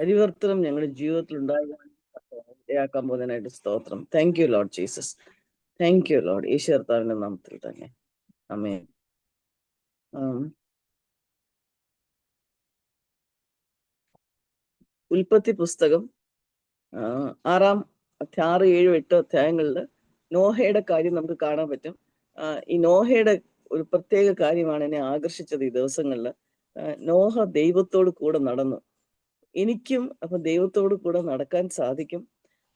പരിവർത്തനം ഞങ്ങളുടെ ജീവിതത്തിൽ ഉണ്ടാകാൻ പോകുന്നതിനായിട്ട് സ്തോത്രം. Thank you lord Jesus. Thank you lord. യേശു കർത്താവിന്റെ നാമത്തിൽ തന്നെ ആമേൻ. ഉൽപ്പത്തി പുസ്തകം 6, 7, 8 അധ്യായങ്ങളിൽ നോഹയുടെ കാര്യം നമുക്ക് കാണാൻ പറ്റും. ഈ നോഹയുടെ ഒരു പ്രത്യേക കാര്യമാണ് എന്നെ ആകർഷിച്ചത്. ഈ ദിവസങ്ങളിൽ നോഹ ദൈവത്തോട് കൂടെ നടന്നു. എനിക്കും അപ്പൊ ദൈവത്തോട് കൂടെ നടക്കാൻ സാധിക്കും.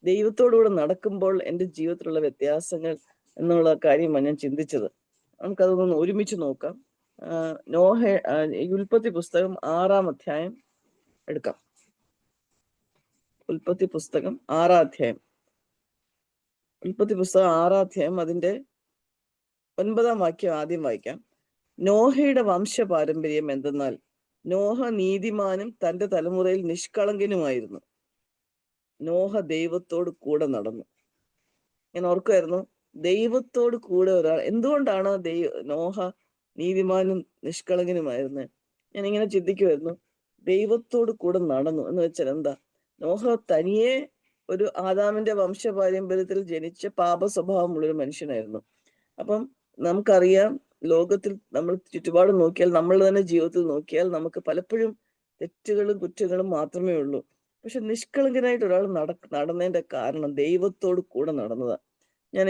ദൈവത്തോടുകൂടെ നടക്കുമ്പോൾ എൻ്റെ ജീവിതത്തിലുള്ള വ്യത്യാസങ്ങൾ എന്നുള്ള കാര്യമാണ് ഞാൻ ചിന്തിച്ചത്. നമുക്കതൊന്ന് ഒരുമിച്ച് നോക്കാം. ഉൽപ്പത്തി പുസ്തകം 6-ാം അധ്യായം എടുക്കാം. ഉൽപ്പത്തി പുസ്തകം 6-ാം അധ്യായം. ഉൽപ്പത്തി പുസ്തകം 6-ാം അധ്യായം അതിന്റെ 9-ാം വാക്യം ആദ്യം വായിക്കാം. നോഹയുടെ വംശ പാരമ്പര്യം എന്തെന്നാൽ നോഹ നീതിമാനും തന്റെ തലമുറയിൽ നിഷ്കളങ്കനുമായിരുന്നു. നോഹ ദൈവത്തോട് കൂടെ നടന്നു. ഞാൻ ഓർക്കുമായിരുന്നു, ദൈവത്തോട് കൂടെ ഒരാൾ എന്തുകൊണ്ടാണ് നോഹ നീതിമാനും നിഷ്കളങ്കനുമായിരുന്നത്? ഞാൻ ഇങ്ങനെ ചിന്തിക്കുമായിരുന്നു, ദൈവത്തോട് കൂടെ നടന്നു എന്ന് വെച്ചാൽ എന്താ? നോഹ തനിയെ ഒരു ആദാമിന്റെ വംശപാരമ്പര്യത്തിൽ ജനിച്ച പാപ സ്വഭാവമുള്ളൊരു മനുഷ്യനായിരുന്നു. അപ്പം നമുക്കറിയാം, ലോകത്തിൽ നമ്മൾ ചുറ്റുപാട് നോക്കിയാൽ, നമ്മൾ തന്നെ ജീവിതത്തിൽ നോക്കിയാൽ നമുക്ക് പലപ്പോഴും തെറ്റുകളും കുറ്റങ്ങളും മാത്രമേ ഉള്ളൂ. പക്ഷെ നിഷ്കളങ്കനായിട്ട് ഒരാൾ നടന്നതിന്റെ കാരണം ദൈവത്തോട് കൂടെ നടന്നതാ. ഞാൻ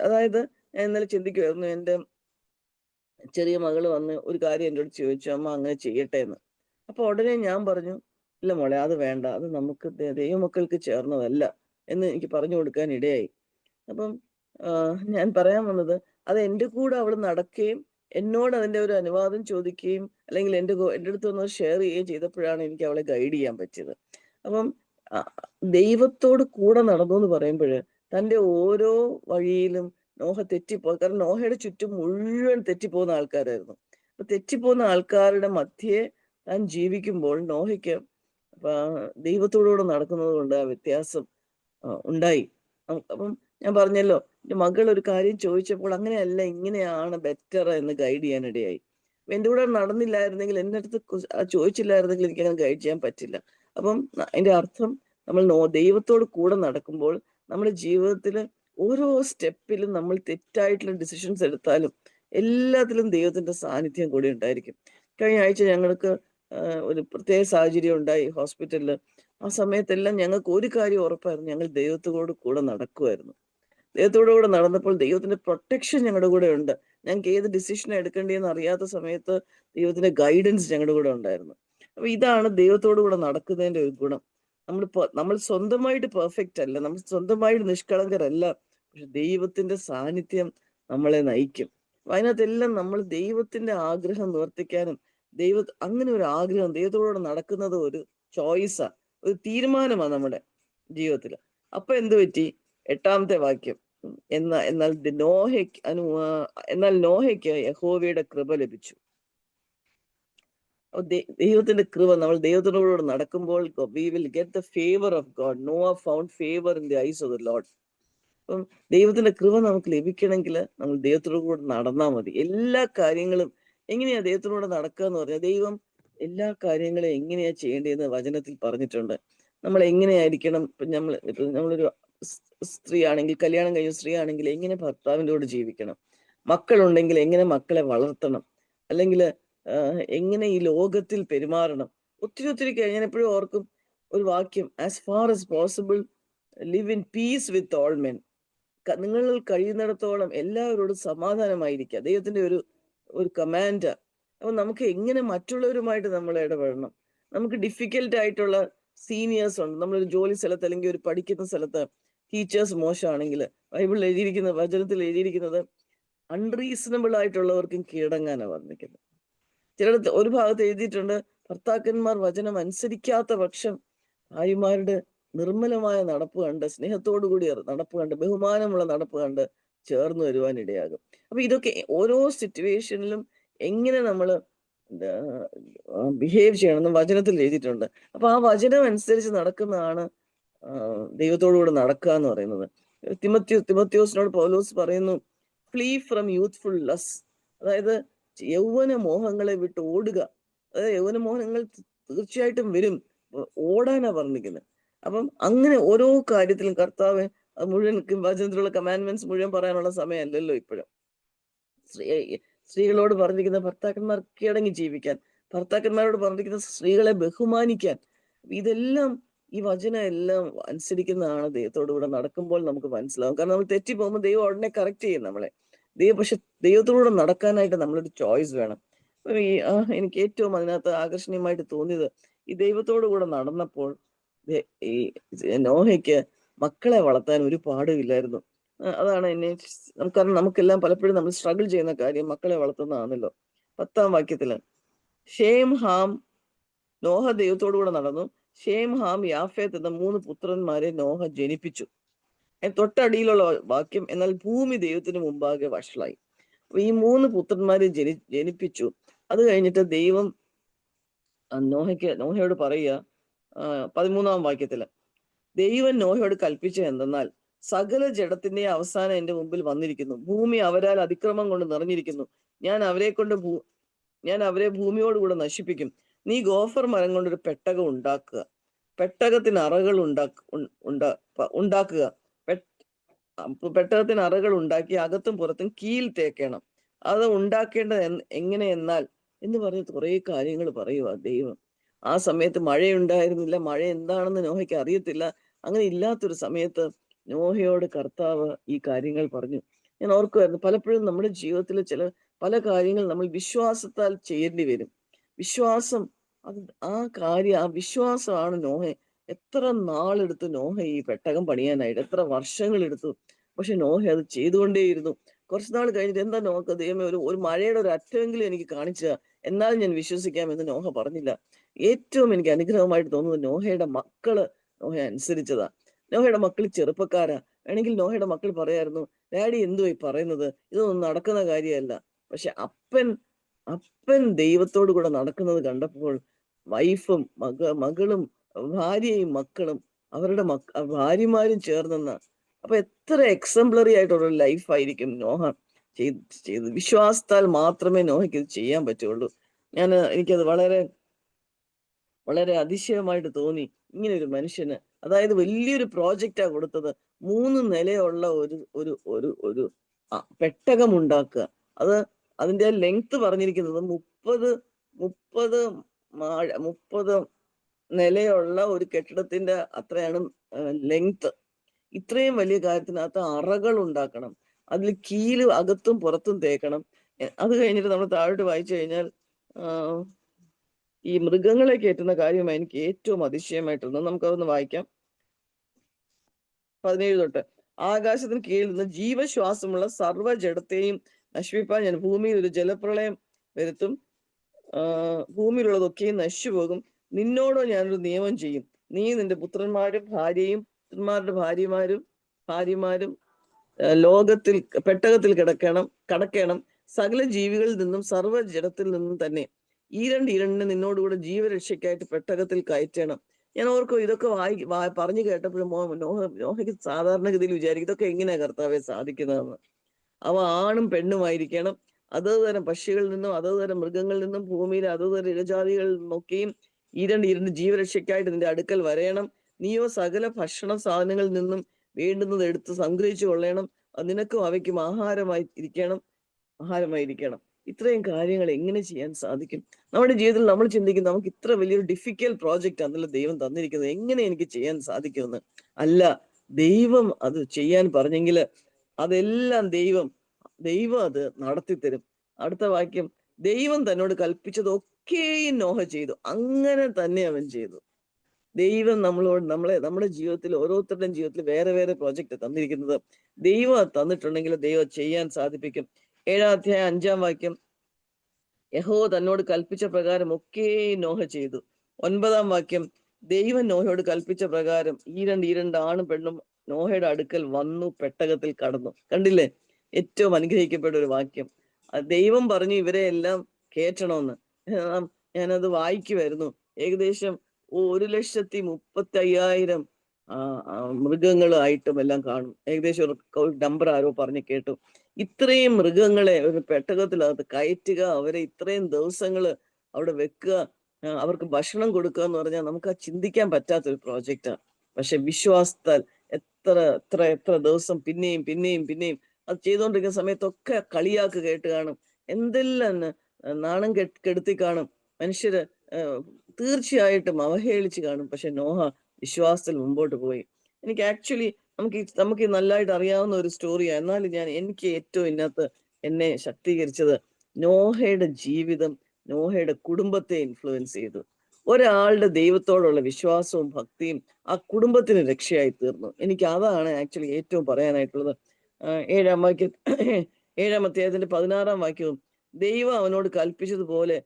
അതായത് ഞാൻ ഇന്നലെ ചിന്തിക്കുമായിരുന്നു, എൻ്റെ ചെറിയ മകള് വന്ന് ഒരു കാര്യം എൻ്റെ അടുത്ത് ചോദിച്ചു, അമ്മ അങ്ങനെ ചെയ്യട്ടെ എന്ന്. അപ്പൊ ഉടനെ ഞാൻ പറഞ്ഞു, ഇല്ല മോളെ, അത് വേണ്ട, അത് നമുക്ക് ദൈവമക്കൾക്ക് ചേർന്നതല്ല എന്ന് എനിക്ക് പറഞ്ഞു കൊടുക്കാൻ ഇടയായി. അപ്പം ഞാൻ പറയാൻ വന്നത്, അത് എൻ്റെ കൂടെ അവൾ നടക്കുകയും എന്നോട് അതിൻ്റെ ഒരു അനുവാദം ചോദിക്കുകയും അല്ലെങ്കിൽ എൻ്റെ അടുത്ത് വന്ന് ഷെയർ ചെയ്യുകയും ചെയ്തപ്പോഴാണ് എനിക്ക് അവളെ ഗൈഡ് ചെയ്യാൻ പറ്റിയത്. അപ്പം ദൈവത്തോട് കൂടെ നടന്നു എന്ന് പറയുമ്പോൾ തൻ്റെ ഓരോ വഴിയിലും നോഹ തെറ്റിപ്പോയി. കാരണം നോഹയുടെ ചുറ്റും മുഴുവൻ തെറ്റിപ്പോകുന്ന ആൾക്കാരായിരുന്നു. അപ്പൊ തെറ്റിപ്പോകുന്ന ആൾക്കാരുടെ മധ്യേ താൻ ജീവിക്കുമ്പോൾ നോഹയ്ക്ക് ദൈവത്തോടുകൂടെ നടക്കുന്നത് കൊണ്ട് ആ വ്യത്യാസം ഉണ്ടായി. അപ്പം ഞാൻ പറഞ്ഞല്ലോ, എൻ്റെ മകൾ ഒരു കാര്യം ചോദിച്ചപ്പോൾ അങ്ങനെയല്ല, ഇങ്ങനെയാണ് ബെറ്റർ എന്ന് ഗൈഡ് ചെയ്യാൻ ഇടയായി. എൻ്റെ കൂടെ നടന്നില്ലായിരുന്നെങ്കിൽ, എൻ്റെ അടുത്ത് ചോദിച്ചില്ലായിരുന്നെങ്കിൽ എനിക്ക് അങ്ങനെ ഗൈഡ് ചെയ്യാൻ പറ്റില്ല. അപ്പം അതിന്റെ അർത്ഥം, നമ്മൾ ദൈവത്തോട് കൂടെ നടക്കുമ്പോൾ നമ്മുടെ ജീവിതത്തിൽ ഓരോ സ്റ്റെപ്പിലും നമ്മൾ തെറ്റായിട്ടുള്ള ഡിസിഷൻസ് എടുത്താലും എല്ലാത്തിലും ദൈവത്തിന്റെ സാന്നിധ്യം കൂടി ഉണ്ടായിരിക്കും. കഴിഞ്ഞ ആഴ്ച ഞങ്ങൾക്ക് ഒരു പ്രത്യേക സാഹചര്യം ഉണ്ടായി ഹോസ്പിറ്റലിൽ. ആ സമയത്തെല്ലാം ഞങ്ങൾക്ക് ഒരു കാര്യം ഉറപ്പായിരുന്നു, ഞങ്ങൾ ദൈവത്തോട് കൂടെ നടക്കുമായിരുന്നു. ദൈവത്തോടു കൂടെ നടന്നപ്പോൾ ദൈവത്തിന്റെ പ്രൊട്ടക്ഷൻ ഞങ്ങളുടെ കൂടെ ഉണ്ട്. ഞങ്ങൾക്ക് ഏത് ഡിസിഷൻ എടുക്കേണ്ടതെന്ന് അറിയാത്ത സമയത്ത് ദൈവത്തിന്റെ ഗൈഡൻസ് ഞങ്ങളുടെ കൂടെ ഉണ്ടായിരുന്നു. അപ്പൊ ഇതാണ് ദൈവത്തോടു കൂടെ നടക്കുന്നതിന്റെ ഒരു ഗുണം. നമ്മൾ സ്വന്തമായിട്ട് പെർഫെക്റ്റ് അല്ല, നമ്മൾ സ്വന്തമായിട്ട് നിഷ്കളങ്കരല്ല, പക്ഷെ ദൈവത്തിന്റെ സാന്നിധ്യം നമ്മളെ നയിക്കും. അതിനകത്തെല്ലാം നമ്മൾ ദൈവത്തിന്റെ ആഗ്രഹം നിവർത്തിക്കാനും അങ്ങനെ ഒരു ആഗ്രഹം, ദൈവത്തോടുകൂടെ നടക്കുന്നത് ഒരു ചോയ്സാ, ഒരു തീരുമാനമാണ് നമ്മുടെ ജീവിതത്തിൽ. അപ്പൊ എന്ത് പറ്റി? 8-ാമത്തെ വാക്യം, എന്നാൽ നോഹയ്ക്ക് യഹോവയുടെ കൃപ ലഭിച്ചു. ദൈവത്തിന്റെ കൃപ, നമ്മൾ ദൈവത്തിനോട് നടക്കുമ്പോൾ we will get the favor of God. Noah found favor in the eyes of the Lord. അപ്പം ദൈവത്തിന്റെ കൃപ നമുക്ക് ലഭിക്കണമെങ്കിൽ നമ്മൾ ദൈവത്തോടു കൂടെ നടന്നാൽ മതി. എല്ലാ കാര്യങ്ങളും എങ്ങനെയാ ദൈവത്തിനോട് നടക്കുക എന്ന് പറഞ്ഞാൽ, ദൈവം എല്ലാ കാര്യങ്ങളും എങ്ങനെയാ ചെയ്യേണ്ടതെന്ന് വചനത്തിൽ പറഞ്ഞിട്ടുണ്ട്. നമ്മൾ എങ്ങനെയായിരിക്കണം, നമ്മളൊരു സ്ത്രീ ആണെങ്കിൽ, കല്യാണം കഴിഞ്ഞ സ്ത്രീ ആണെങ്കിൽ എങ്ങനെ ഭർത്താവിൻ്റെ കൂടെ ജീവിക്കണം, മക്കളുണ്ടെങ്കിൽ എങ്ങനെ മക്കളെ വളർത്തണം, അല്ലെങ്കിൽ എങ്ങനെ ഈ ലോകത്തിൽ പെരുമാറണം. ഒത്തിരി ഞാൻ എപ്പോഴും ഓർക്കും ഒരു വാക്യം, as far as possible live in peace with all men. നിങ്ങൾ കഴിയുന്നിടത്തോളം എല്ലാവരോടും സമാധാനമായിരിക്കുക, ദൈവത്തിന്റെ ഒരു കമാൻഡ്. അപ്പൊ നമുക്ക് എങ്ങനെ മറ്റുള്ളവരുമായിട്ട് നമ്മൾ ഇടപെടണം. നമുക്ക് ഡിഫിക്കൽട്ട് ആയിട്ടുള്ള സീനിയേഴ്സ് ഉണ്ട്. നമ്മളൊരു ജോലി സ്ഥലത്ത് അല്ലെങ്കിൽ ഒരു പഠിക്കുന്ന സ്ഥലത്ത് ടീച്ചേഴ്സ് മോശമാണെങ്കിൽ, ബൈബിളിൽ എഴുതിയിരിക്കുന്നത്, വചനത്തിൽ എഴുതിയിരിക്കുന്നത്, അൺറീസണബിൾ ആയിട്ടുള്ളവർക്കും കീഴടങ്ങാനാണ് പറഞ്ഞിരിക്കുന്നത്. ചിലടത്ത് ഒരു ഭാഗത്ത് എഴുതിയിട്ടുണ്ട്, ഭർത്താക്കന്മാർ വചനം അനുസരിക്കാത്ത പക്ഷം ഭാര്യമാരുടെ നിർമ്മലമായ നടപ്പ് കണ്ട്, സ്നേഹത്തോടുകൂടി നടപ്പ് കണ്ട്, ബഹുമാനമുള്ള നടപ്പ് കണ്ട് ചേർന്ന് വരുവാൻ ഇടയാകും. അപ്പൊ ഇതൊക്കെ ഓരോ സിറ്റുവേഷനിലും എങ്ങനെ നമ്മൾ ബിഹേവ് ചെയ്യണമെന്ന് വചനത്തിൽ എഴുതിയിട്ടുണ്ട്. അപ്പൊ ആ വചനം അനുസരിച്ച് നടക്കുന്നതാണ് ദൈവത്തോടുകൂടെ നടക്കുക എന്ന് പറയുന്നത്. തിമോത്തിയോസിനോട് പൗലോസ് പറയുന്നു, ഫ്ലീ ഫ്രം യൂത്ത്ഫുൾ ലസ്. അതായത് യൗവന മോഹങ്ങളെ വിട്ട് ഓടുക. അതായത് യൗവന മോഹങ്ങൾ തീർച്ചയായിട്ടും വരും. ഓടാനാ പറഞ്ഞിരിക്കുന്നത്. അപ്പം അങ്ങനെ ഓരോ കാര്യത്തിലും കർത്താവ് അത് മുഴുവൻ വചനത്തിലുള്ള കമാൻഡ്മെന്റ്സ് മുഴുവൻ പറയാനുള്ള സമയമല്ലല്ലോ ഇപ്പോഴും. സ്ത്രീകളോട് പറഞ്ഞിരിക്കുന്ന ഭർത്താക്കന്മാർ കീഴടങ്ങി ജീവിക്കാൻ, ഭർത്താക്കന്മാരോട് പറഞ്ഞിരിക്കുന്ന സ്ത്രീകളെ ബഹുമാനിക്കാൻ. ഇതെല്ലാം ഈ വചനം എല്ലാം അനുസരിക്കുന്നതാണ് ദൈവത്തോടു കൂടെ നടക്കുമ്പോൾ നമുക്ക് മനസ്സിലാവും. കാരണം നമ്മൾ തെറ്റി പോകുമ്പോൾ ദൈവം ഉടനെ കറക്റ്റ് ചെയ്യും നമ്മളെ. പക്ഷെ ദൈവത്തോടുകൂടെ നടക്കാനായിട്ട് നമ്മളൊരു ചോയ്സ് വേണം. എനിക്ക് ഏറ്റവും അതിനകത്ത് ആകർഷണീയമായിട്ട് തോന്നിയത് ഈ ദൈവത്തോടു കൂടെ നടന്നപ്പോൾ ഈ നോഹയ്ക്ക് മക്കളെ വളർത്താൻ ഒരു പാടുമില്ലായിരുന്നു. അതാണ് എന്നെ കാരണം നമുക്കെല്ലാം പലപ്പോഴും നമ്മൾ സ്ട്രഗിൾ ചെയ്യുന്ന കാര്യം മക്കളെ വളർത്തുന്നതാണല്ലോ. 10-ാം വാക്യത്തില് ഷേം, ഹാം, നോഹ ദൈവത്തോടു കൂടെ നടന്നു. ഷേം, ഹാം, യാഫേത്ത് എന്ന 3 പുത്രന്മാരെ നോഹ ജനിപ്പിച്ചു. തൊട്ടടിയിലുള്ള വാക്യം എന്നാൽ ഭൂമി ദൈവത്തിന് മുമ്പാകെ വഷളായി. അപ്പൊ ഈ 3 പുത്രന്മാരെ ജനിപ്പിച്ചു. അത് കഴിഞ്ഞിട്ട് ദൈവം നോഹയോട് പറയുക 13-ാം വാക്യത്തില് ദൈവം നോഹയോട് കൽപ്പിച്ച എന്തെന്നാൽ സകല ജഡത്തിന്റെ അവസാനം എന്റെ മുമ്പിൽ വന്നിരിക്കുന്നു. ഭൂമി അവരാൽ അതിക്രമം കൊണ്ട് നിറഞ്ഞിരിക്കുന്നു. ഞാൻ അവരെ ഭൂമിയോടുകൂടെ നശിപ്പിക്കും. നീ ഗോഫർ മരം കൊണ്ടൊരു പെട്ടകം ഉണ്ടാക്കുക. പെട്ടകത്തിന് അറകൾ ഉണ്ടാക്കുക. പെട്ടകത്തിന് അറകൾ ഉണ്ടാക്കി അകത്തും പുറത്തും കീൽ തേക്കണം. അത് ഉണ്ടാക്കേണ്ടത് എങ്ങനെയെന്നാൽ എന്ന് പറഞ്ഞ് കുറെ കാര്യങ്ങൾ പറയുക ദൈവം. ആ സമയത്ത് മഴയുണ്ടായിരുന്നില്ല. മഴ എന്താണെന്ന് നോഹയ്ക്ക് അറിയത്തില്ല. അങ്ങനെ ഇല്ലാത്തൊരു സമയത്ത് നോഹയോട് കർത്താവ് ഈ കാര്യങ്ങൾ പറഞ്ഞു. ഞാൻ ഓർക്കുമായിരുന്നു, പലപ്പോഴും നമ്മുടെ ജീവിതത്തിൽ പല കാര്യങ്ങൾ നമ്മൾ വിശ്വാസത്താൽ ചെയ്യേണ്ടി വരും. വിശ്വാസം, ആ വിശ്വാസമാണ് എത്ര നാളെടുത്തു നോഹ ഈ പെട്ടകം പണിയാനായിട്ട്, എത്ര വർഷങ്ങൾ എടുത്തു. പക്ഷെ നോഹ അത് ചെയ്തുകൊണ്ടേയിരുന്നു. കുറച്ചു നാൾ കഴിഞ്ഞിട്ട് എന്താ നോക്ക ദൈവമേ, ഒരു മഴയുടെ ഒരു അറ്റമെങ്കിലും എനിക്ക് കാണിച്ചാ എന്നാലും ഞാൻ വിശ്വസിക്കാമെന്ന് നോഹ പറഞ്ഞില്ല. ഏറ്റവും എനിക്ക് അനുഗ്രഹമായിട്ട് തോന്നുന്നത് നോഹയുടെ മക്കള് നോഹയെ അനുസരിച്ചതാ. നോഹയുടെ മക്കൾ ചെറുപ്പക്കാരാ. വേണമെങ്കിൽ നോഹയുടെ മക്കൾ പറയായിരുന്നു, ഡാഡി എന്തുവാ ഈ പറയുന്നത്, ഇതൊന്നും നടക്കുന്ന കാര്യമല്ല. പക്ഷെ അപ്പൻ ദൈവത്തോടു കൂടെ നടക്കുന്നത് കണ്ടപ്പോൾ വൈഫും മകളും ഭാര്യയും മക്കളും അവരുടെ ഭാര്യമാരും ചേർന്നെന്ന. അപ്പൊ എത്ര എക്സംപ്ലറി ആയിട്ടുള്ള ലൈഫായിരിക്കും നോഹ ചെയ്ത്. വിശ്വാസത്താൽ മാത്രമേ നോഹയ്ക്ക് ഇത് ചെയ്യാൻ പറ്റുള്ളൂ. എനിക്കത് വളരെ വളരെ അതിശയമായിട്ട് തോന്നി. ഇങ്ങനെ ഒരു മനുഷ്യന്, അതായത് വലിയൊരു പ്രോജക്റ്റാ കൊടുത്തത്. 3 നിലയുള്ള ഒരു ഒരു ഒരു പെട്ടകം ഉണ്ടാക്കുക. അതിന്റെ ലെങ്ത് പറഞ്ഞിരിക്കുന്നത് 30 നിലയുള്ള ഒരു കെട്ടിടത്തിന്റെ അത്രയാണ് ലെങ്ത്. ഇത്രയും വലിയ കാര്യത്തിനകത്ത് അറകൾ ഉണ്ടാക്കണം. അതിൽ കീല് അകത്തും പുറത്തും തേക്കണം. അത് കഴിഞ്ഞിട്ട് നമ്മൾ താഴോട്ട് വായിച്ചു കഴിഞ്ഞാൽ ഈ മൃഗങ്ങളെ കയറ്റുന്ന കാര്യമാണ് എനിക്ക് ഏറ്റവും അതിശയമായിട്ടുള്ളത്. നമുക്കതൊന്ന് വായിക്കാം. 17 തൊട്ട് ആകാശത്തിന് കീഴിൽ നിന്ന് ജീവശ്വാസമുള്ള സർവ്വ ജഡത്തെയും നശിപ്പിപ്പാൻ ഞാൻ ഭൂമിയിൽ ഒരു ജലപ്രളയം വരുത്തും. ഭൂമിയിലുള്ളതൊക്കെയും നശിച്ചുപോകും. നിന്നോടോ ഞാനൊരു നിയമം ചെയ്യും. നീ നിന്റെ പുത്രന്മാരും പുത്രന്മാരുടെ ഭാര്യമാരും പെട്ടകത്തിൽ കടക്കണം. സകല ജീവികളിൽ നിന്നും സർവ്വ ജഡത്തിൽ നിന്നും തന്നെ ഈരണ്ടിനെ നിന്നോടുകൂടെ ജീവരക്ഷയ്ക്കായിട്ട് പെട്ടകത്തിൽ കയറ്റണം. ഞാൻ ഓർക്കും, ഇതൊക്കെ പറഞ്ഞു കേട്ടപ്പോഴും നോഹയ്ക്ക് സാധാരണഗതിയിൽ വിചാരിക്കും, ഇതൊക്കെ എങ്ങനെയാ കർത്താവെ സാധിക്കുന്നതെന്ന്. അവ ആണും പെണ്ണുമായിരിക്കണം. അതത് തരം പക്ഷികളിൽ നിന്നും അതത് തരം മൃഗങ്ങളിൽ നിന്നും ഭൂമിയിലെ അതത് തരം ഇഴജാതികളിൽ നിന്നൊക്കെയും ഈരണ്ട് ജീവരക്ഷയ്ക്കായിട്ട് നിന്റെ അടുക്കൽ വരയണം. നീയോ സകല ഭക്ഷണ സാധനങ്ങളിൽ നിന്നും വേണ്ടുന്നത് എടുത്ത് സംഗ്രഹിച്ചു കൊള്ളണം. നിനക്കും അവയ്ക്കും ആഹാരമായിരിക്കണം. ഇത്രയും കാര്യങ്ങൾ എങ്ങനെ ചെയ്യാൻ സാധിക്കും? നമ്മുടെ ജീവിതത്തിൽ നമ്മൾ ചിന്തിക്കും, നമുക്ക് ഇത്ര വലിയൊരു ഡിഫിക്കൽട്ട് പ്രോജക്റ്റ് ആണല്ലോ ദൈവം തന്നിരിക്കുന്നത്, എങ്ങനെ എനിക്ക് ചെയ്യാൻ സാധിക്കുമെന്ന്. അല്ല, ദൈവം അത് ചെയ്യാൻ പറഞ്ഞെങ്കിൽ അതെല്ലാം ദൈവം അത് നടത്തിത്തരും. അടുത്ത വാക്യം, ദൈവം തന്നോട് കൽപ്പിച്ചതൊക്കെയും നോഹ ചെയ്തു. അങ്ങനെ തന്നെ അവൻ ചെയ്തു. ദൈവം നമ്മുടെ ജീവിതത്തിൽ ഓരോരുത്തരുടെയും ജീവിതത്തിൽ വേറെ വേറെ പ്രോജക്റ്റ് തന്നിരിക്കുന്നത്. ദൈവം തന്നിട്ടുണ്ടെങ്കിൽ ദൈവം ചെയ്യാൻ സാധിപ്പിക്കും. 7-ാം അധ്യായം 5-ാം വാക്യം, യഹോവ തന്നോട് കൽപ്പിച്ച പ്രകാരം ഒക്കെ നോഹ ചെയ്തു. 9-ാം വാക്യം, ദൈവം നോഹയോട് കൽപ്പിച്ച പ്രകാരം ഈരണ്ട് ആണും പെണ്ണും നോഹയുടെ അടുക്കൽ വന്നു, പെട്ടകത്തിൽ കടന്നു. കണ്ടില്ലേ, ഏറ്റവും അനുഗ്രഹിക്കപ്പെട്ട ഒരു വാക്യം. ദൈവം പറഞ്ഞു ഇവരെ എല്ലാം കേറ്റണമെന്ന്. ഞാനത് വായിക്കുമായിരുന്നു. ഏകദേശം 1,35,000 മൃഗങ്ങളായിട്ടും എല്ലാം കാണും. ഏകദേശം ഒരു നമ്പർ ആരോ പറഞ്ഞു കേട്ടു. ഇത്രയും മൃഗങ്ങളെ ഒരു പെട്ടകത്തിനകത്ത് കയറ്റുക, അവരെ ഇത്രയും ദിവസങ്ങള് അവിടെ വെക്കുക, അവർക്ക് ഭക്ഷണം കൊടുക്കുക എന്ന് പറഞ്ഞാൽ നമുക്ക് ചിന്തിക്കാൻ പറ്റാത്തൊരു പ്രോജക്റ്റാണ്. പക്ഷെ വിശ്വാസത്താൽ എത്ര എത്ര എത്ര ദിവസം പിന്നെയും പിന്നെയും പിന്നെയും അത് ചെയ്തുകൊണ്ടിരിക്കുന്ന സമയത്തൊക്കെ കളിയാക്ക് കേട്ട് കാണും, എന്തെല്ലാം നാണം കെടുത്തി കാണും, മനുഷ്യര് തീർച്ചയായിട്ടും അവഹേളിച്ച് കാണും. പക്ഷെ നോഹ വിശ്വാസത്തിൽ മുമ്പോട്ട് പോയി. എനിക്ക് ആക്ച്വലി നമുക്ക് നല്ലതായിട്ട് അറിയാവുന്ന ഒരു സ്റ്റോറിയാണ്. എന്നാലും എനിക്ക് ഏറ്റവും ഇതിനകത്ത് എന്നെ ശക്തീകരിച്ചത് നോഹയുടെ ജീവിതം നോഹയുടെ കുടുംബത്തെ ഇൻഫ്ലുവൻസ് ചെയ്തു. ഒരാളുടെ ദൈവത്തോടുള്ള വിശ്വാസവും ഭക്തിയും ആ കുടുംബത്തിന് രക്ഷയായി തീർന്നു. എനിക്ക് അതാണ് ആക്ച്വലി ഏറ്റവും പറയാനായിട്ടുള്ളത്. 7-ാം വാക്യ 7-ാം അധ്യായത്തിന്റെ 16-ാം വാക്യവും, ദൈവം അവനോട് കൽപ്പിച്ചതുപോലെ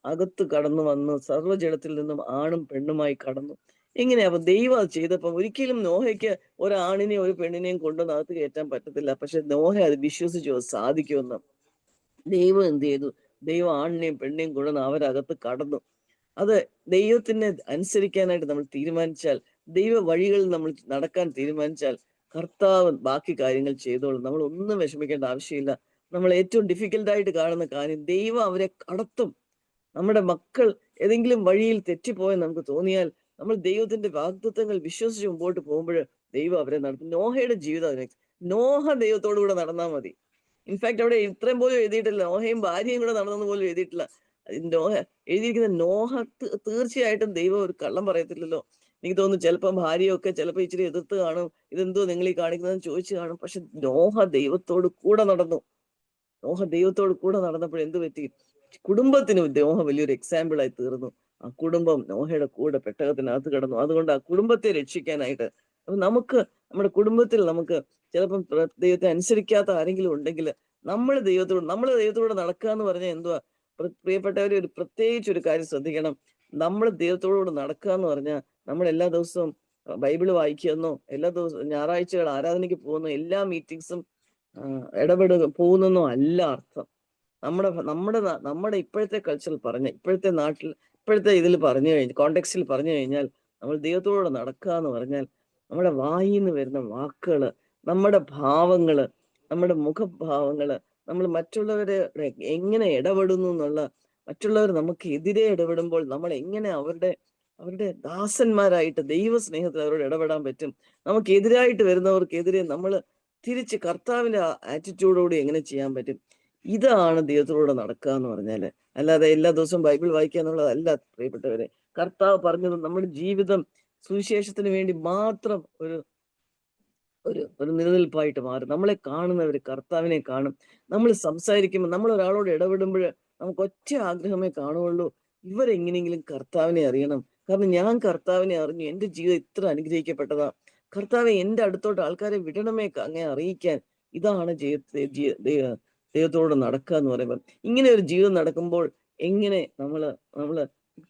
അകത്ത് കടന്നു വന്ന് സർവ്വജലത്തിൽ നിന്നും ആണും പെണ്ണുമായി കടന്നു. ഇങ്ങനെയാ ദൈവം അത് ചെയ്തപ്പം ഒരിക്കലും നോഹയ്ക്ക് ഒരാണിനെയും ഒരു പെണ്ണിനെയും കൊണ്ടുവന്ന് അകത്ത് കയറ്റാൻ പറ്റത്തില്ല. പക്ഷെ നോഹ അത് വിശ്വസിച്ചു അത് സാധിക്കുമെന്ന്. ദൈവം എന്ത് ചെയ്തു? ദൈവം ആണിനെയും പെണ്ണിനെയും കൊണ്ടുവന്ന് അവരകത്ത് കടന്നു. അത് ദൈവത്തിനെ അനുസരിക്കാനായിട്ട് നമ്മൾ തീരുമാനിച്ചാൽ, ദൈവ വഴികളിൽ നമ്മൾ നടക്കാൻ തീരുമാനിച്ചാൽ, കർത്താവ് ബാക്കി കാര്യങ്ങൾ ചെയ്തോളും. നമ്മൾ ഒന്നും വിഷമിക്കേണ്ട ആവശ്യമില്ല. നമ്മൾ ഏറ്റവും ഡിഫിക്കൽട്ടായിട്ട് കാണുന്ന കാര്യം, ദൈവം അവരെ കടത്തും. നമ്മുടെ മക്കൾ ഏതെങ്കിലും വഴിയിൽ തെറ്റിപ്പോയെന്ന് നമുക്ക് തോന്നിയാൽ, നമ്മൾ ദൈവത്തിന്റെ വാഗ്ദത്തങ്ങൾ വിശ്വസിച്ച് മുമ്പോട്ട് പോകുമ്പോൾ ദൈവം അവരെ നടത്തും. നോഹയുടെ ജീവിതം, നോഹ ദൈവത്തോടു കൂടെ നടന്നാൽ മതി. ഇൻഫാക്ട് അവിടെ ഇത്രയും പോലും എഴുതിയിട്ടില്ല, നോഹയും ഭാര്യയും കൂടെ നടന്നെന്ന് പോലും എഴുതിയിട്ടില്ല. നോഹ എഴുതിയിരിക്കുന്ന നോഹ തീർച്ചയായിട്ടും ദൈവം ഒരു കള്ളം പറയത്തില്ലല്ലോ. എനിക്ക് തോന്നുന്നു ചിലപ്പം ഭാര്യയൊക്കെ ചിലപ്പോൾ ഇച്ചിരി എതിർത്ത് കാണും, ഇതെന്തോ നിങ്ങൾ ഈ കാണിക്കുന്നതെന്ന് ചോദിച്ചു കാണും. പക്ഷെ നോഹ ദൈവത്തോട് കൂടെ നടന്നു. നോഹ ദൈവത്തോട് കൂടെ നടന്നപ്പോൾ എന്ത് പറ്റി? കുടുംബത്തിന് നോഹ വലിയൊരു എക്സാമ്പിൾ ആയി തീർന്നു. ആ കുടുംബം നോഹയുടെ കൂടെ പെട്ടകത്തിനകത്ത് കിടന്നു. അതുകൊണ്ട് ആ കുടുംബത്തെ രക്ഷിക്കാനായിട്ട് നമുക്ക് നമ്മുടെ കുടുംബത്തിൽ നമുക്ക് ചിലപ്പം ദൈവത്തെ അനുസരിക്കാത്ത ആരെങ്കിലും ഉണ്ടെങ്കിൽ നമ്മൾ ദൈവത്തോട് നടക്കുക എന്ന് പറഞ്ഞാൽ എന്തുവാ? പ്രിയപ്പെട്ടവരെ, പ്രത്യേകിച്ച് ഒരു കാര്യം ശ്രദ്ധിക്കണം. നമ്മൾ ദൈവത്തോടുകൂടെ നടക്കുക എന്ന് പറഞ്ഞാൽ നമ്മൾ എല്ലാ ദിവസവും ബൈബിള് വായിക്കുമെന്നോ, എല്ലാ ദിവസവും ഞായറാഴ്ചകൾ ആരാധനയ്ക്ക് പോകുന്നോ, എല്ലാ മീറ്റിംഗ്സും പോകുന്നെന്നോ അല്ല അർത്ഥം. നമ്മുടെ ഇപ്പോഴത്തെ കൾച്ചറിൽ ഇപ്പോഴത്തെ നാട്ടിൽ ഇപ്പോഴത്തെ ഇതിൽ കോണ്ടെക്സ്റ്റിൽ പറഞ്ഞു കഴിഞ്ഞാൽ, നമ്മൾ ദൈവത്തോടെ നടക്കുക എന്ന് പറഞ്ഞാൽ നമ്മുടെ വായിൽ നിന്ന് വരുന്ന വാക്കുകള്, നമ്മുടെ ഭാവങ്ങള്, നമ്മുടെ മുഖഭാവങ്ങള്, നമ്മൾ മറ്റുള്ളവരെ എങ്ങനെ ഇടപെടുന്നു എന്നുള്ള, മറ്റുള്ളവർ നമുക്ക് എതിരെ ഇടപെടുമ്പോൾ നമ്മൾ എങ്ങനെ അവരുടെ ദാസന്മാരായിട്ട് ദൈവസ്നേഹത്തിൽ അവരോട് ഇടപെടാൻ പറ്റും. നമുക്ക് എതിരായിട്ട് വരുന്നവർക്കെതിരെ നമ്മൾ തിരിച്ച് കർത്താവിന്റെ ആറ്റിറ്റ്യൂഡോടെ എങ്ങനെ ചെയ്യാൻ പറ്റും? ഇതാണ് ദൈവത്തോടെ നടക്കുക എന്ന് പറഞ്ഞാല്. അല്ലാതെ എല്ലാ ദിവസവും ബൈബിൾ വായിക്കുക എന്നുള്ളതല്ല പ്രിയപ്പെട്ടവരെ. കർത്താവ് പറഞ്ഞത് നമ്മുടെ ജീവിതം സുവിശേഷത്തിന് വേണ്ടി മാത്രം ഒരു ഒരു നിലനിൽപ്പായിട്ട് മാറും. നമ്മളെ കാണുന്നവർ കർത്താവിനെ കാണും. നമ്മൾ സംസാരിക്കുമ്പോൾ, നമ്മൾ ഒരാളോട് ഇടപെടുമ്പോൾ നമുക്ക് ഒറ്റ ആഗ്രഹമേ കാണുള്ളൂ, ഇവരെങ്ങനെയെങ്കിലും കർത്താവിനെ അറിയണം. കാരണം ഞാൻ കർത്താവിനെ അറിഞ്ഞു, എൻ്റെ ജീവിതം ഇത്ര അനുഗ്രഹിക്കപ്പെട്ടതാ. കർത്താവെ എൻ്റെ അടുത്തോട്ട് ആൾക്കാരെ വിടണമേ അങ്ങനെ അറിയിക്കാൻ. ഇതാണ് ദൈവത്തോട് നടക്കുക എന്ന് പറയുമ്പോൾ. ഇങ്ങനെ ഒരു ജീവിതം നടക്കുമ്പോൾ എങ്ങനെ നമ്മള്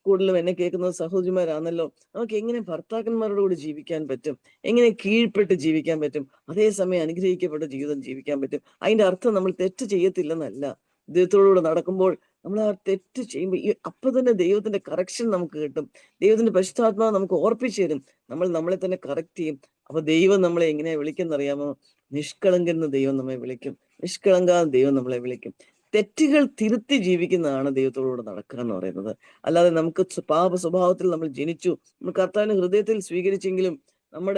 കൂടുതലും എന്നെ കേൾക്കുന്ന സഹോദരിമാരാണല്ലോ, നമുക്ക് എങ്ങനെ ഭർത്താക്കന്മാരോട് കൂടി ജീവിക്കാൻ പറ്റും? എങ്ങനെ കീഴ്പ്പെട്ട് ജീവിക്കാൻ പറ്റും? അതേസമയം അനുഗ്രഹിക്കപ്പെട്ട ജീവിതം ജീവിക്കാൻ പറ്റും? അതിന്റെ അർത്ഥം നമ്മൾ തെറ്റ് ചെയ്യത്തില്ലെന്നല്ല. ദൈവത്തോടുകൂടെ നടക്കുമ്പോൾ നമ്മൾ ആ തെറ്റ് ചെയ്യുമ്പോൾ അപ്പൊ തന്നെ ദൈവത്തിന്റെ കറക്ഷൻ നമുക്ക് കിട്ടും. ദൈവത്തിന്റെ പരിശുദ്ധാത്മാവ് നമുക്ക് ഓർപ്പിച്ചു തരും. നമ്മൾ നമ്മളെ തന്നെ കറക്റ്റ് ചെയ്യും. അപ്പൊ ദൈവം നമ്മളെ എങ്ങനെയാ വിളിക്കുന്നറിയാമോ? നിഷ്കളങ്കെന്ന് ദൈവം നമ്മെ വിളിക്കും. നിഷ്കളങ്ക ദൈവം നമ്മളെ വിളിക്കും. തെറ്റുകൾ തിരുത്തി ജീവിക്കുന്നതാണ് ദൈവത്തോടുകൂടെ നടക്കുക എന്ന് പറയുന്നത്. അല്ലാതെ നമുക്ക് പാപ സ്വഭാവത്തിൽ നമ്മൾ ജനിച്ചു, നമ്മൾ കർത്താവിനെ ഹൃദയത്തിൽ സ്വീകരിച്ചെങ്കിലും നമ്മൾ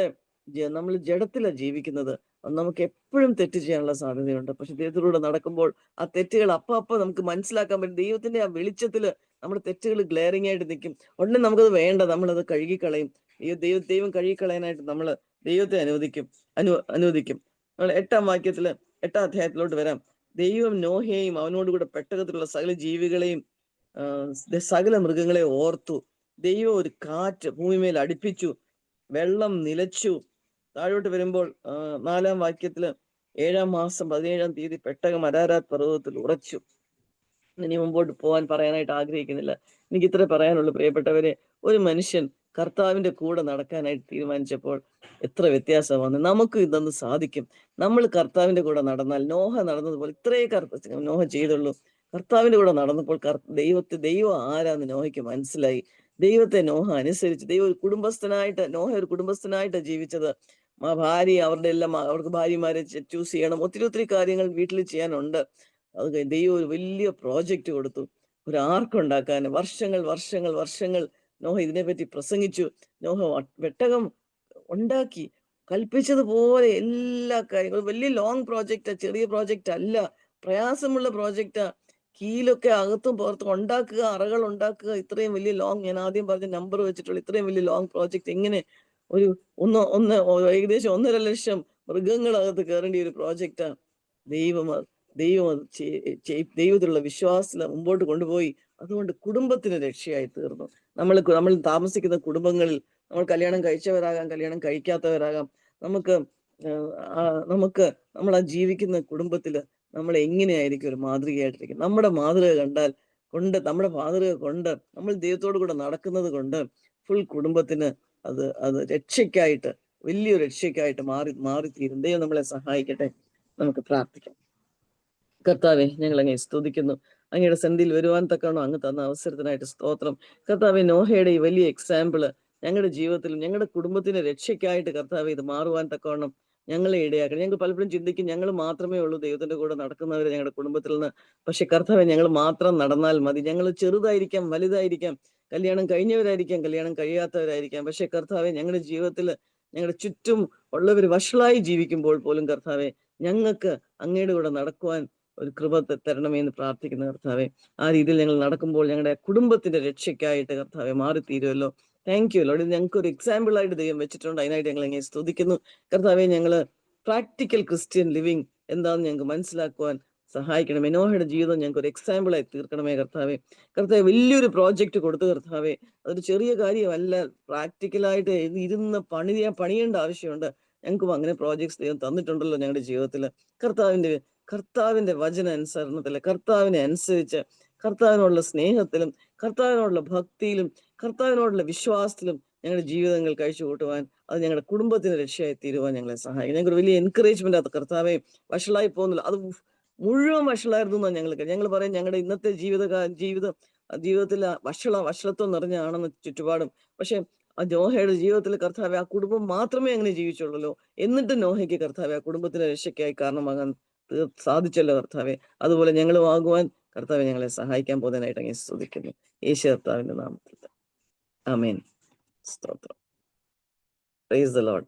ജഡത്തിലാണ് ജീവിക്കുന്നത്. നമുക്ക് എപ്പോഴും തെറ്റ് ചെയ്യാനുള്ള സാധ്യതയുണ്ട്. പക്ഷെ ദൈവത്തിലൂടെ നടക്കുമ്പോൾ ആ തെറ്റുകൾ അപ്പൊ നമുക്ക് മനസ്സിലാക്കാൻ പറ്റും. ദൈവത്തിന്റെ ആ വെളിച്ചത്തില് നമ്മുടെ തെറ്റുകൾ ഗ്ലെയറിംഗ് ആയിട്ട് നിൽക്കും. ഉടനെ നമുക്കത് വേണ്ട, നമ്മളത് കഴുകിക്കളയും. ദൈവം കഴുകിക്കളയാനായിട്ട് നമ്മൾ ദൈവത്തെ അനുവദിക്കും. നമ്മൾ 8-ാം അധ്യായത്തിലോട്ട് വരാം. ദൈവം നോഹയെയും അവനോടുകൂടെ പെട്ടകത്തിലുള്ള സകല ജീവികളെയും സകല മൃഗങ്ങളെ ഓർത്തു. ദൈവം ഒരു കാറ്റ് ഭൂമിമേൽ അടുപ്പിച്ചു, വെള്ളം നിലച്ചു. താഴോട്ട് വരുമ്പോൾ 4-ാം വാക്യത്തില് 7-ാം മാസം 17-ാം തീയതി പെട്ടകം അരാരാത്ത് പർവ്വതത്തിൽ ഉറച്ചു. ഇനി മുമ്പോട്ട് പോകാൻ പറയാനായിട്ട് ആഗ്രഹിക്കുന്നില്ല. എനിക്ക് ഇത്ര പറയാനുള്ളൂ പ്രിയപ്പെട്ടവരെ. ഒരു മനുഷ്യൻ കർത്താവിന്റെ കൂടെ നടക്കാനായിട്ട് തീരുമാനിച്ചപ്പോൾ എത്ര വ്യത്യാസമാണ്. നമുക്ക് ഇതൊന്ന് സാധിക്കും. നമ്മൾ കർത്താവിന്റെ കൂടെ നടന്നാൽ, നോഹ നടന്നതുപോലെ നോഹ ചെയ്തുള്ളൂ. കർത്താവിന്റെ കൂടെ നടന്നപ്പോൾ ദൈവം ആരാന്ന് നോഹയ്ക്ക് മനസ്സിലായി. ദൈവത്തെ നോഹ അനുസരിച്ച്. നോഹ ഒരു കുടുംബസ്ഥനായിട്ട് ജീവിച്ചത്. ഭാര്യ അവർക്ക് ഭാര്യമാരെ ചൂസ് ചെയ്യണം. ഒത്തിരി കാര്യങ്ങൾ വീട്ടിൽ ചെയ്യാനുണ്ട്. അത് ദൈവം ഒരു വലിയ പ്രോജക്റ്റ് കൊടുത്തു. ഒരു ആർക്കുണ്ടാക്കാൻ വർഷങ്ങൾ നോഹ ഇതിനെപ്പറ്റി പ്രസംഗിച്ചു. നോഹ വെട്ടകം ഉണ്ടാക്കി, കൽപ്പിച്ചതുപോലെ എല്ലാ കാര്യങ്ങളും. വലിയ ലോങ് പ്രോജക്റ്റാ, ചെറിയ പ്രോജക്റ്റ് അല്ല, പ്രയാസമുള്ള പ്രോജക്റ്റാ. കീലൊക്കെ അകത്തും പുറത്തും ഉണ്ടാക്കുക, അറകൾ ഉണ്ടാക്കുക. ഇത്രയും വലിയ ലോങ്, ഞാൻ ആദ്യം പറഞ്ഞ നമ്പർ വെച്ചിട്ടുള്ള ഇത്രയും വലിയ ലോങ് പ്രോജക്റ്റ് എങ്ങനെ ഒരു ഏകദേശം 1.5 ലക്ഷം മൃഗങ്ങളകത്ത് കയറേണ്ട ഒരു പ്രോജക്റ്റാ. ദൈവം ദൈവത്തിലുള്ള വിശ്വാസത്തിൽ മുമ്പോട്ട് കൊണ്ടുപോയി. അതുകൊണ്ട് കുടുംബത്തിന് രക്ഷയായി തീർന്നു. നമ്മൾ താമസിക്കുന്ന കുടുംബങ്ങളിൽ നമ്മൾ കല്യാണം കഴിച്ചവരാകാം, കല്യാണം കഴിക്കാത്തവരാകാം. നമുക്ക് നമ്മൾ ആ ജീവിക്കുന്ന കുടുംബത്തില് നമ്മൾ എങ്ങനെയായിരിക്കും ഒരു മാതൃകയായിട്ടിരിക്കും. നമ്മുടെ മാതൃക നമ്മുടെ മാതൃക കൊണ്ട് നമ്മൾ ദൈവത്തോടു കൂടെ നടക്കുന്നത് കൊണ്ട് ഫുൾ കുടുംബത്തിന് അത് രക്ഷയ്ക്കായിട്ട്, വലിയൊരു രക്ഷയ്ക്കായിട്ട് മാറിത്തീരും. ദൈവം നമ്മളെ സഹായിക്കട്ടെ. നമുക്ക് പ്രാർത്ഥിക്കാം. കർത്താവെ, ഞങ്ങൾ അങ്ങേ സ്തുതിക്കുന്നു. അങ്ങയുടെ സന്ധിയിൽ വരുവാൻ തക്കവണ്ണം അങ്ങ് തന്ന അവസരത്തിനായിട്ട് സ്തോത്രം. കർത്താവെ, നോഹയുടെ ഈ വലിയ എക്സാമ്പിള് ഞങ്ങളുടെ ജീവിതത്തിലും ഞങ്ങളുടെ കുടുംബത്തിന്റെ രക്ഷയ്ക്കായിട്ട് കർത്താവെ ഇത് മാറുവാൻ തക്കവണ്ണം ഞങ്ങളെ ഇടയാക്കണം. ഞങ്ങൾ പലപ്പോഴും ചിന്തിക്കും ഞങ്ങൾ മാത്രമേ ഉള്ളൂ ദൈവത്തിന്റെ കൂടെ നടക്കുന്നവര് ഞങ്ങളുടെ കുടുംബത്തിൽ നിന്ന്. പക്ഷെ കർത്താവെ, ഞങ്ങൾ മാത്രം നടന്നാൽ മതി. ഞങ്ങൾ ചെറുതായിരിക്കാം, വലുതായിരിക്കാം, കല്യാണം കഴിഞ്ഞവരായിരിക്കാം, കല്യാണം കഴിയാത്തവരായിരിക്കാം. പക്ഷെ കർത്താവെ, ഞങ്ങളുടെ ജീവിതത്തിൽ ഞങ്ങളുടെ ചുറ്റും ഉള്ളവർ വഷളായി ജീവിക്കുമ്പോൾ പോലും കർത്താവെ, ഞങ്ങൾക്ക് അങ്ങയുടെ കൂടെ നടക്കുവാൻ ഒരു കൃപ തരണമേ എന്ന് പ്രാർത്ഥിക്കുന്ന കർത്താവെ. ആ രീതിയിൽ ഞങ്ങൾ നടക്കുമ്പോൾ ഞങ്ങളുടെ കുടുംബത്തിന്റെ രക്ഷയ്ക്കായിട്ട് കർത്താവെ മാറിത്തീരുമല്ലോ. Thank you Lord. ഞങ്ങൾക്ക് ഒരു എക്സാമ്പിൾ ആയിട്ട് ദൈവം വെച്ചിട്ടുണ്ട്. അതിനായിട്ട് ഞങ്ങൾ എങ്ങനെ സ്തുതിക്കുന്നു കർത്താവെ. ഞങ്ങള് പ്രാക്ടിക്കൽ ക്രിസ്ത്യൻ ലിവിങ് എന്താണെന്ന് ഞങ്ങൾക്ക് മനസ്സിലാക്കുവാൻ സഹായിക്കണമേ. നോഹയുടെ ജീവിതം ഞങ്ങൾക്ക് ഒരു എക്സാമ്പിൾ ആയി തീർക്കണമേ കർത്താവെ. വലിയൊരു പ്രോജക്റ്റ് കൊടുത്തു കർത്താവെ. അതൊരു ചെറിയ കാര്യമല്ല. പ്രാക്ടിക്കലായിട്ട് ഇരുന്ന് പണിയേണ്ട ആവശ്യമുണ്ട്. ഞങ്ങൾക്കും അങ്ങനെ പ്രോജക്ട്സ് ദൈവം തന്നിട്ടുണ്ടല്ലോ ഞങ്ങളുടെ ജീവിതത്തിൽ. കർത്താവിന്റെ വചന അനുസരണത്തില്, കർത്താവിനെ അനുസരിച്ച്, കർത്താവിനോടുള്ള സ്നേഹത്തിലും കർത്താവിനോടുള്ള ഭക്തിയിലും കർത്താവിനോടുള്ള വിശ്വാസത്തിലും ഞങ്ങളുടെ ജീവിതങ്ങൾ കഴിച്ചു കൂട്ടുവാൻ, അത് ഞങ്ങളുടെ കുടുംബത്തിന് രക്ഷയായി തീരുവാൻ ഞങ്ങളെ സഹായിക്കും. ഞങ്ങൾക്ക് വലിയ എൻകറേജ്മെന്റ് അത് കർത്താവെ. വഷളായി പോകുന്നില്ല, അത് മുഴുവൻ വഷളായിരുന്നു എന്നാണ് ഞങ്ങൾ പറയും. ഞങ്ങളുടെ ഇന്നത്തെ ജീവിതത്തിൽ വഷളത്വം നിറഞ്ഞാണെന്ന് ചുറ്റുപാടും. പക്ഷെ ആ നോഹയുടെ ജീവിതത്തിൽ കർത്താവെ, ആ കുടുംബം മാത്രമേ അങ്ങനെ ജീവിച്ചുള്ളൂ. എന്നിട്ട് നോഹയ്ക്ക് കർത്താവെ ആ കുടുംബത്തിന്റെ രക്ഷയ്ക്കായി കാരണമാകാൻ സാധിച്ചല്ലോ കർത്താവെ. അതുപോലെ ഞങ്ങളും ആകുവാൻ കർത്താവെ ഞങ്ങളെ സഹായിക്കാൻ പോകുന്നതിനായിട്ട് അങ്ങനെ സ്തുതിക്കുന്നു യേശു കർത്താവിന്റെ നാമത്തിൽ. ആമേൻ. സ്തോത്രം. Praise the Lord.